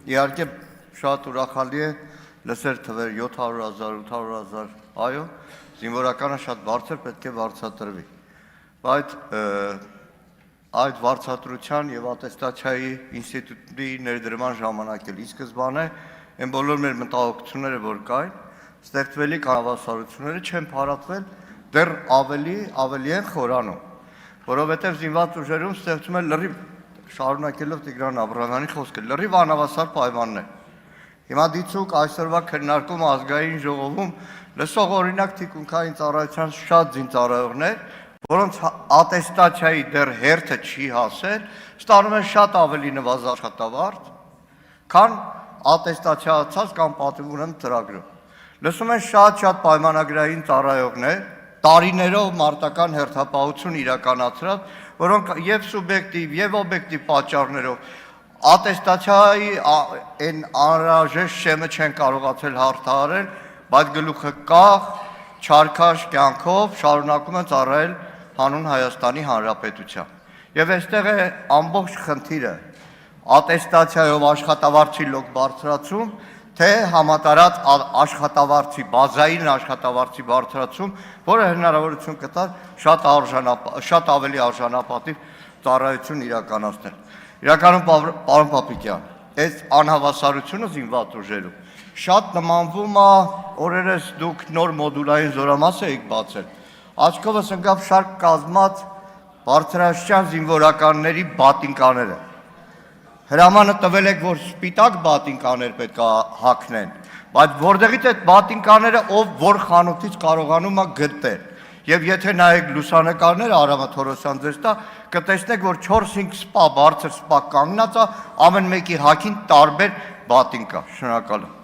Իհարկե շատ ուրախալի է լսել թվեր 700,000, 800,000, այո, զինվորականը շատ բարձր պետք է վարձատրվի, բայց այդ վարձատրության և ատեստացիայի ինստիտուտի ներդրման ժամանակ էլ ի սկզբանե այն բոլոր մեր մտահոգությունները, որ կային, ստեղծվելիք հավասարությունները չեն փարատվել, դեռ ավելի են խորանում, որովհետև զինված ուժերում ստեղծում է լրիվ, շարունակելով Տիգրան Աբրահամյանի խոսքը, լրիվ անհավասար պայմաններ։ Հիմա դիցուք այսօրվա քննարկում ազգային ժողովում լսող օրինակ թիկունքային ծառայության շատ զինծառայողներ, որոնց ատեստացիայի դեռ հերթը չի հասել, ստանում են շատ ավելի նվազ աշխատավարձ, քան ատեստացիացած կամ պատվիրում ծրագրում։ Լսում են շատ պայմանագրային ծառայողներ, տարիներով մարտական հերթապահություն իրականացրած, որոնք և սուբյեկտիվ, և օբյեկտիվ պատճառներով ատեստացիայի այն անհրաժեշտ շեմը չեն կարողացել հաղթահարել, բայց գլուխը կախ, չարքաշ կյանքով շարունակում են ծառայել հանուն Հայաստանի Հանրապետության։ Եվ այստեղ է ամբողջ խնդիրը ատեստացիայով աշխատավարձի լոկ բարձրացում, թե համատարած աշխատավարձի, բազային աշխատավարձի բարձրացում, որը հնարավորություն կտար շատ ավելի արժանապատիվ ծառայություն իրականացնել։ Իրականում, պարոն Պապիկյան, այս անհավասարությունը զինված ուժերում շատ նմանվում է, օրերս դուք նոր մոդուլային զորամաս եք բացել, աչքովս ընկավ շարք կազմած բարձրաստիճան զինվորականների բատինկաները։ Հրամանը տվել եք, որ սպիտակ բատինկաներ պետք է հագնեն, բայց որտեղից այդ բատինկաները ով որ խանութից կարողանում է գտնել։ Եվ եթե նայեք լուսանկարները, Արամը Թորոսյան ձեզ տա, կտեսնեք, որ 4-5 սպա, բարձր սպա կանգնած է, ամեն մեկի հագին տարբեր բատինկա։ Շնորհակալ եմ։